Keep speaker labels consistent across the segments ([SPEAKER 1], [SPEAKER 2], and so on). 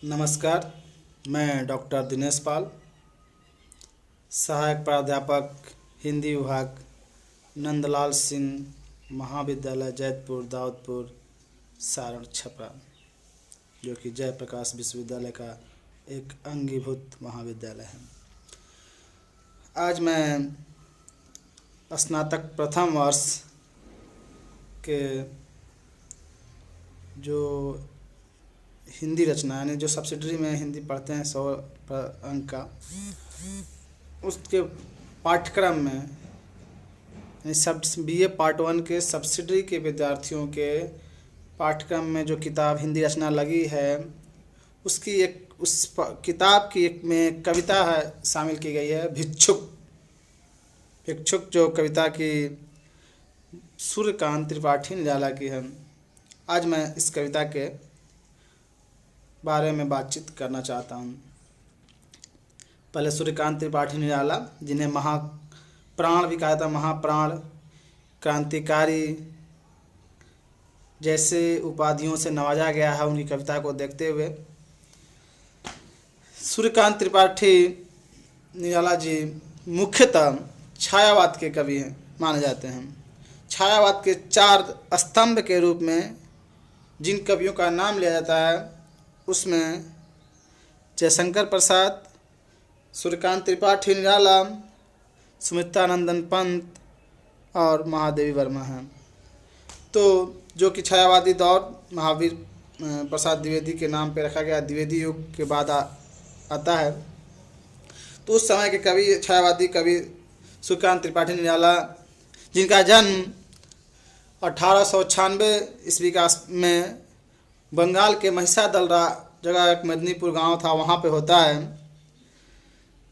[SPEAKER 1] नमस्कार। मैं डॉक्टर दिनेश पाल, सहायक प्राध्यापक हिंदी विभाग, नंदलाल सिंह महाविद्यालय, जैतपुर, दाऊदपुर, सारण, छपरा, जो कि जयप्रकाश विश्वविद्यालय का एक अंगीभूत महाविद्यालय है। आज मैं स्नातक प्रथम वर्ष के जो हिंदी रचना यानी जो सब्सिडरी में हिंदी पढ़ते हैं 100 अंक का, उसके पाठ्यक्रम में यानी सब BA पार्ट 1 के सब्सिडरी के विद्यार्थियों के पाठ्यक्रम में जो किताब हिंदी रचना लगी है, उसकी उस किताब की एक में कविता है शामिल की गई है, भिक्षुक। जो कविता की सूर्यकांत त्रिपाठी निराला की है। आज मैं इस कविता के बारे में बातचीत करना चाहता हूँ। पहले सूर्यकांत त्रिपाठी निराला, जिन्हें महाप्राण भी कहा था, महाप्राण, क्रांतिकारी जैसे उपाधियों से नवाजा गया है, उनकी कविता को देखते हुए सूर्यकांत त्रिपाठी निराला जी मुख्यतः छायावाद के कवि हैं माने जाते हैं। छायावाद के 4 स्तंभ के रूप में जिन कवियों का नाम लिया जाता है, उसमें जयशंकर प्रसाद, सूर्यकांत त्रिपाठी निराला, सुमित्रानंदन पंत और महादेवी वर्मा हैं। तो जो कि छायावादी दौर महावीर प्रसाद द्विवेदी के नाम पे रखा गया, द्विवेदी युग के बाद आता है। तो उस समय के कवि, छायावादी कवि सूर्यकांत त्रिपाठी निराला, जिनका जन्म 1896 ईस्वी में बंगाल के महिसादलरा जगह एक मेदिनीपुर गांव था, वहां पे होता है,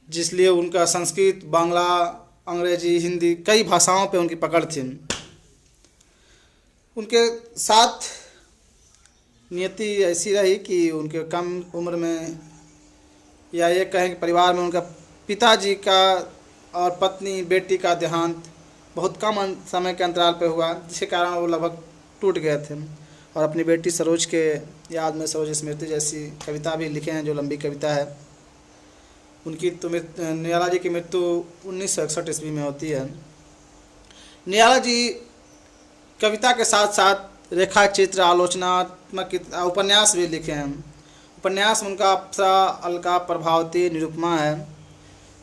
[SPEAKER 1] जिसलिए उनका संस्कृत, बांग्ला, अंग्रेजी, हिंदी कई भाषाओं पे उनकी पकड़ थी। उनके साथ नियति ऐसी रही कि उनके कम उम्र में, या ये कहें कि परिवार में, उनका पिताजी का और पत्नी बेटी का देहांत बहुत कम समय के अंतराल पे हुआ, जिसके कारण वो लगभग टूट गए थे। और अपनी बेटी सरोज के याद में सरोज स्मृति जैसी कविता भी लिखे हैं, जो लंबी कविता है। उनकी तो निराला जी की मृत्यु 1961 ईस्वी में होती है। निराला जी कविता के साथ साथ रेखा चित्र, आलोचनात्मक उपन्यास भी लिखे हैं। उपन्यास उनका अप्सरा, अलका, प्रभावती, निरुपमा है।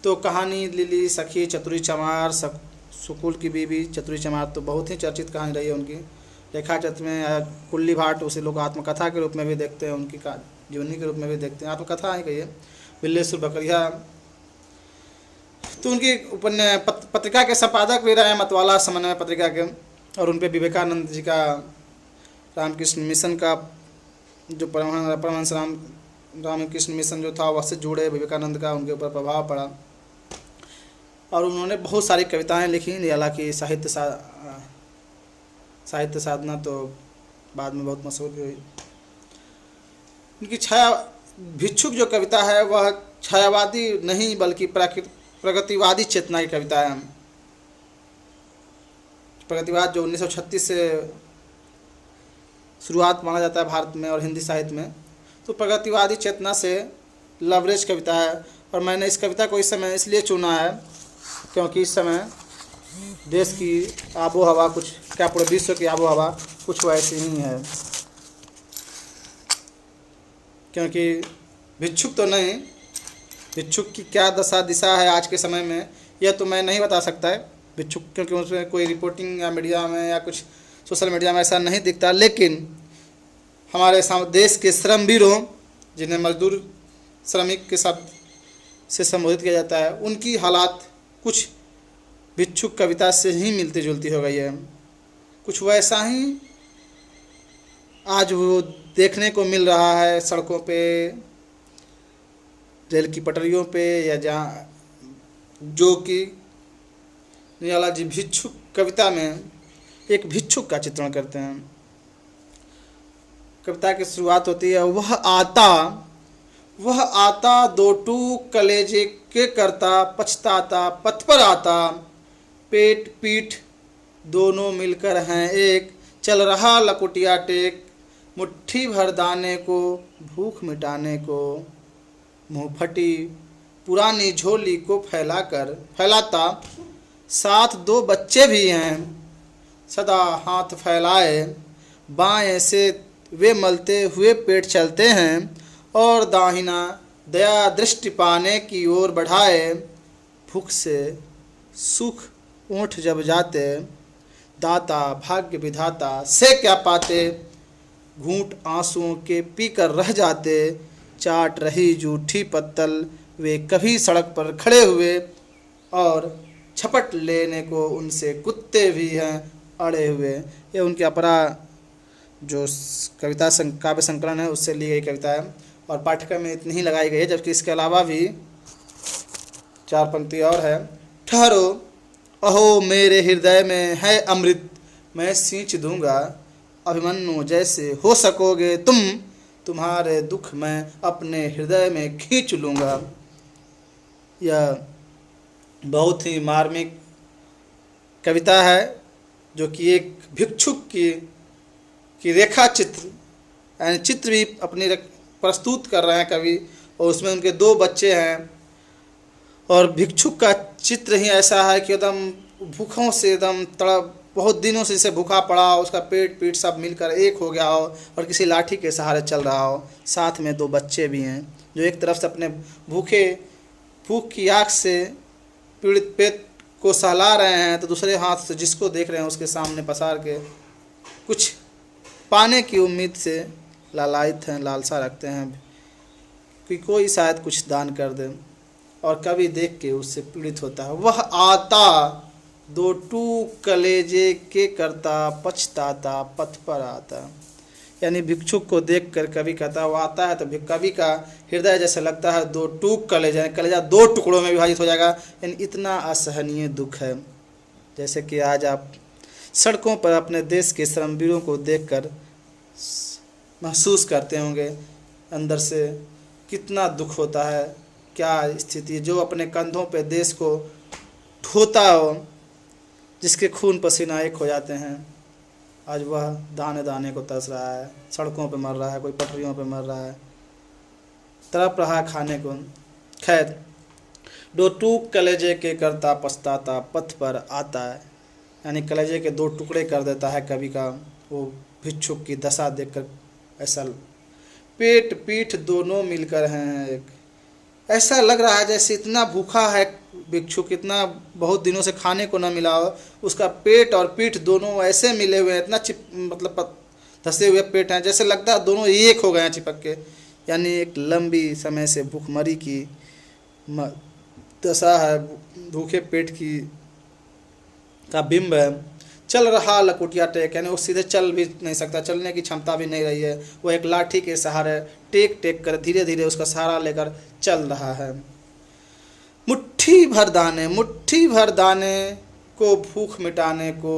[SPEAKER 1] तो कहानी लिली, सखी, चतुरी चमार, सुकुल की बीबी, चतुरी चमार तो बहुत ही चर्चित कहानी रही है उनकी। रेखा चित्र में कुल्ली भाट, उसे लोग आत्मकथा के रूप में भी देखते हैं, उनकी जीवनी के रूप में भी देखते हैं, आत्मकथा ही कहिए। बिल्लेसुर बकरिया। तो उनकी पत्रिका के संपादक भी रहे, मतवाला समन्वय पत्रिका के, और उन पर विवेकानंद जी का रामकृष्ण मिशन का जो परमहंस रामकृष्ण मिशन जो था, वह से जुड़े विवेकानंद का उनके ऊपर प्रभाव पड़ा। और उन्होंने बहुत सारी कविताएं लिखी। निराला की साहित्य साधना तो बाद में बहुत मशहूर हुई। उनकी भिक्षुक जो कविता है, वह छायावादी नहीं बल्कि प्रगतिवादी चेतना की कविता है। प्रगतिवाद जो 1936 से शुरुआत माना जाता है भारत में और हिंदी साहित्य में, तो प्रगतिवादी चेतना से लवरेज कविता है। और मैंने इस कविता को इस समय इसलिए चुना है क्योंकि इस समय देश की आबो हवा कुछ, क्या पूरे विश्व की आबो हवा कुछ वैसी ही है। क्योंकि भिक्षुक तो नहीं, भिक्षुक की क्या दशा दिशा है आज के समय में, यह तो मैं नहीं बता सकता है भिक्षुक, क्योंकि उसमें कोई रिपोर्टिंग या मीडिया में या कुछ सोशल मीडिया में ऐसा नहीं दिखता। लेकिन हमारे देश के श्रमवीरों, जिन्हें मजदूर श्रमिक के शब्द से संबोधित किया जाता है, उनकी हालात कुछ भिक्षुक कविता से ही मिलती जुलती हो गई है। कुछ वैसा ही आज वो देखने को मिल रहा है सड़कों पे, रेल की पटरियों पे, या जहाँ, जो कि निराला जी भिक्षुक कविता में एक भिक्षुक का चित्रण करते हैं। कविता की शुरुआत होती है, वह आता दो टूक कलेजे के करता, पछताता पथ पर आता, पेट पीठ दोनों मिलकर हैं एक, चल रहा लकुटिया टेक, मुट्ठी भर दाने को भूख मिटाने को, मुँह फटी पुरानी झोली को फैलाता, साथ दो बच्चे भी हैं सदा हाथ फैलाए, बाएं से वे मलते हुए पेट चलते हैं और दाहिना दया दृष्टि पाने की ओर बढ़ाए, भूख से सुख ऊँट जब जाते, दाता भाग्य विधाता से क्या पाते, घूंट आंसुओं के पीकर रह जाते, चाट रही जूठी पत्तल वे कभी सड़क पर खड़े हुए, और झपट लेने को उनसे कुत्ते भी हैं अड़े हुए। ये उनकी अपरा जो कविता काव्य संकलन है उससे ली गई कविता है और पाठ्यक्रम में इतनी ही लगाई गई है, जबकि इसके अलावा भी 4 पंक्ति और है। ठहरो अहो मेरे हृदय में है अमृत, मैं सींच दूंगा, अभिमन्यु जैसे हो सकोगे तुम, तुम्हारे दुख मैं अपने हृदय में खींच लूँगा। यह बहुत ही मार्मिक कविता है जो कि एक भिक्षुक की रेखा चित्र यानी चित्र भी अपनी प्रस्तुत कर रहे हैं कवि, और उसमें उनके 2 बच्चे हैं और भिक्षुक का चित्र ही ऐसा है कि एकदम भूखों से एकदम तड़प, बहुत दिनों से इसे भूखा पड़ा हो, उसका पेट पीठ सब मिलकर एक हो गया हो और किसी लाठी के सहारे चल रहा हो। साथ में 2 बच्चे भी हैं जो एक तरफ से अपने भूख की आग से पीड़ित पेट को सहला रहे हैं, तो दूसरे हाथ से जिसको देख रहे हैं उसके सामने पसार के कुछ पाने की उम्मीद से लालायित हैं, लालसा रखते हैं कि कोई शायद कुछ दान कर दे, और कभी देख के उससे पीड़ित होता है। वह आता 2 टूक कलेजे के करता, पछताता पथ पर आता। यानी भिक्षुक को देखकर कवि कहता है वो आता है तो कवि का हृदय जैसे लगता है 2 टूक कलेजा, कलेजा 2 टुकड़ों में विभाजित हो जाएगा। यानी इतना असहनीय दुख है। जैसे कि आज आप सड़कों पर अपने देश के श्रमवीरों को देखकर महसूस करते होंगे अंदर से कितना दुख होता है, क्या स्थिति, जो अपने कंधों पे देश को ढोता हो, जिसके खून पसीना एक हो जाते हैं, आज वह दाने दाने को तरस रहा है, सड़कों पे मर रहा है, कोई पटरियों पे मर रहा है, तड़प रहा है खाने को। खैर 2 टूक कलेजे के करता, पछताता पथ पर आता है। यानी कलेजे के 2 टुकड़े कर देता है कवि का वो भिक्षुक की दशा देखकर। ऐसा पेट पीठ दोनों मिलकर हैं एक, ऐसा लग रहा है जैसे इतना भूखा है भिक्षुक, इतना बहुत दिनों से खाने को न मिला हो, उसका पेट और पीठ दोनों ऐसे मिले हुए हैं, इतना मतलब धसे हुए पेट हैं, जैसे लगता है दोनों एक हो गए हैं चिपक के। यानी एक लंबी समय से भूखमरी की दशा है, भूखे पेट की का बिंब है। चल रहा लकुटिया टेक, यानी वो सीधे चल भी नहीं सकता, चलने की क्षमता भी नहीं रही है, वो एक लाठी के सहारे टेक टेक कर धीरे धीरे उसका सहारा लेकर चल रहा है। मुट्ठी भर दाने को भूख मिटाने को,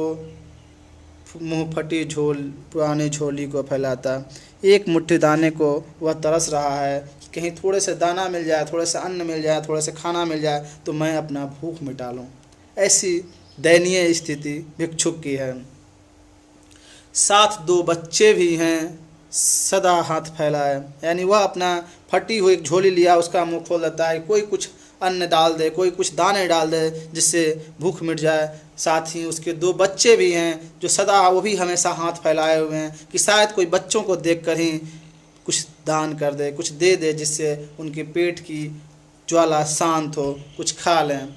[SPEAKER 1] मुँह फटी पुरानी झोली को फैलाता। एक मुट्ठी दाने को वह तरस रहा है, कहीं थोड़े से दाना मिल जाए, थोड़े से अन्न मिल जाए, थोड़े से खाना मिल जाए तो मैं अपना भूख मिटा लूँ। ऐसी दयनीय स्थिति भिक्षुक की है। साथ 2 बच्चे भी हैं सदा हाथ फैलाए, यानी वह अपना फटी हुई एक झोली लिया, उसका मुंह खोल देता है, कोई कुछ अन्न डाल दे, कोई कुछ दाने डाल दे जिससे भूख मिट जाए। साथ ही उसके 2 बच्चे भी हैं जो सदा वो भी हमेशा हाथ फैलाए हुए हैं कि शायद कोई बच्चों को देखकर ही कुछ दान कर दे, कुछ दे दे जिससे उनके पेट की ज्वाला शांत हो, कुछ खा लें।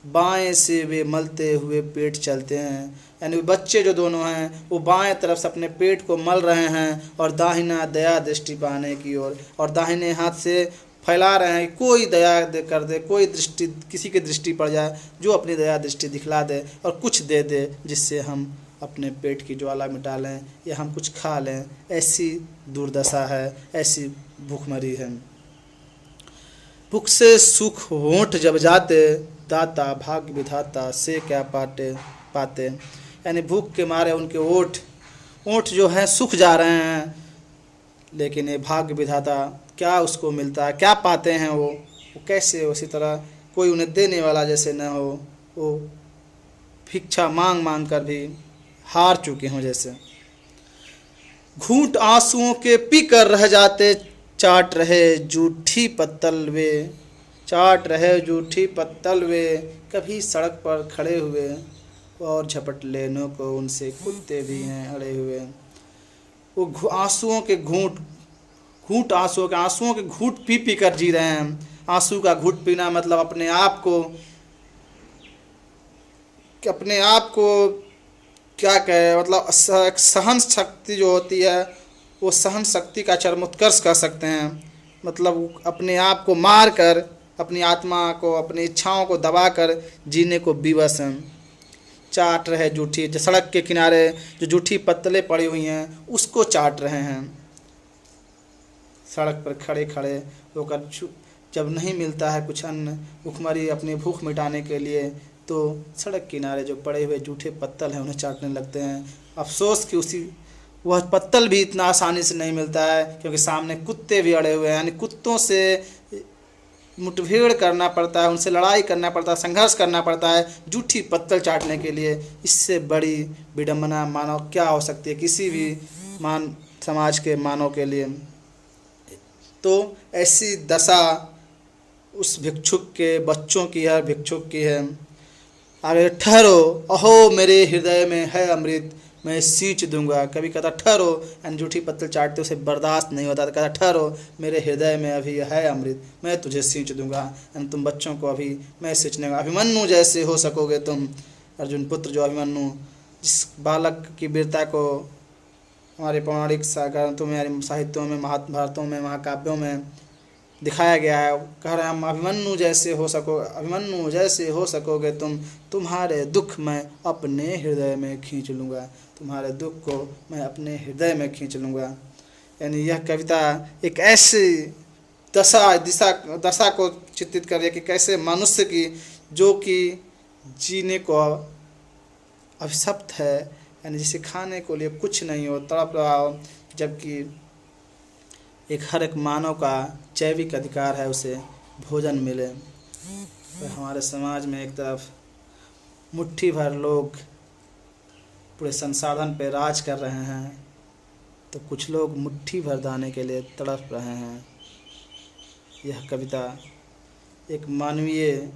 [SPEAKER 1] बाएं से वे मलते हुए पेट चलते हैं, यानी बच्चे जो दोनों हैं वो बाएं तरफ से अपने पेट को मल रहे हैं और दाहिना दया दृष्टि पाने की ओर, और दाहिने हाथ से फैला रहे हैं कोई दया कर दे, कोई दृष्टि किसी की दृष्टि पड़ जाए जो अपनी दया दृष्टि दिखला दे और कुछ दे दे जिससे हम अपने पेट की ज्वाला मिटा लें या हम कुछ खा लें। ऐसी दुर्दशा है, ऐसी भूखमरी है। भूख से सुख होंठ जब जाते, दाता भाग्य विधाता से क्या पाते। यानी भूख के मारे उनके ओठ जो हैं सूख जा रहे हैं, लेकिन ये भाग्य विधाता क्या उसको मिलता है, क्या पाते हैं वो कैसे, उसी तरह कोई उन्हें देने वाला जैसे न हो, वो भिक्षा मांग मांग कर भी हार चुके हों जैसे। घूंट आंसुओं के पी कर रह जाते, चाट रहे जूठी पत्तल वे, चाट रहे जूठी पत्तल वे, कभी सड़क पर खड़े हुए और झपट लेनों को उनसे कुत्ते भी हैं अड़े हुए। वो आंसुओं के घूंट घूंट आंसुओं के घूंट पी पी कर जी रहे हैं। आंसू का घूंट पीना मतलब अपने आप को क्या कहे, मतलब सहन शक्ति जो होती है वो सहन शक्ति का चरमोत्कर्ष कर सकते हैं। मतलब अपने आप को मार कर, अपनी आत्मा को, अपनी इच्छाओं को दबा कर जीने को विवश हैं। चाट रहे जूठी, जो सड़क के किनारे जो जूठी पत्तलें पड़ी हुई हैं उसको चाट रहे हैं। सड़क पर खड़े खड़े होकर जब नहीं मिलता है कुछ अन्न, भूखमरी अपनी भूख मिटाने के लिए, तो सड़क किनारे जो पड़े हुए जूठे पत्तल हैं उन्हें चाटने लगते हैं। अफसोस कि वह पत्तल भी इतना आसानी से नहीं मिलता है, क्योंकि सामने कुत्ते भी अड़े हुए हैं। यानी कुत्तों से मुठभेड़ करना पड़ता है, उनसे लड़ाई करना पड़ता है, संघर्ष करना पड़ता है जूठी पत्तल चाटने के लिए। इससे बड़ी विडंबना मानव क्या हो सकती है किसी भी समाज के मानव के लिए। तो ऐसी दशा उस भिक्षुक के बच्चों की है, भिक्षुक की है। अरे ठहरो, अहो मेरे हृदय में है अमृत, मैं सींच दूंगा। कभी कहता ठहरो, यानी जूठी पत्तल चाटते उसे बर्दाश्त नहीं होता, तो कहता ठहरो मेरे हृदय में अभी है अमृत, मैं तुझे सींच दूंगा। यानी तुम बच्चों को अभी मैं सींचने का, अभिमन्यु जैसे हो सकोगे तुम। अर्जुन पुत्र जो अभिमन्यु, जिस बालक की वीरता को हमारे पौराणिक ग्रंथों में, हमारे साहित्यों में, महाभारतों में, महाकाव्यों में दिखाया गया है। कह रहे हैं हम अभिमन्यु जैसे हो सकोगे तुम, तुम्हारे दुख मैं अपने हृदय में खींच लूँगा, तुम्हारे दुख को मैं अपने हृदय में खींच लूँगा। यानी यह कविता एक ऐसी दशा को चित्रित कर रही है कि कैसे मनुष्य की, जो कि जीने को अभिशप्त है, यानी जिसे खाने को लिए कुछ नहीं हो, तड़प रहा हो, जबकि हर एक मानव का जैविक अधिकार है उसे भोजन मिले। तो हमारे समाज में एक तरफ मुट्ठी भर लोग पूरे संसाधन पे राज कर रहे हैं, तो कुछ लोग मुट्ठी भर दाने के लिए तड़प रहे हैं। यह कविता एक मानवीय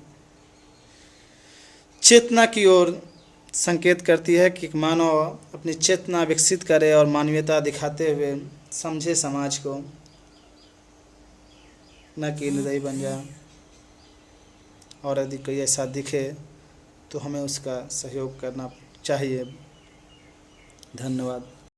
[SPEAKER 1] चेतना की ओर संकेत करती है कि मानव अपनी चेतना विकसित करे और मानवीयता दिखाते हुए समझे समाज को, न कि निर्दयी बन जाए। और यदि कोई ऐसा दिखे तो हमें उसका सहयोग करना चाहिए। धन्यवाद।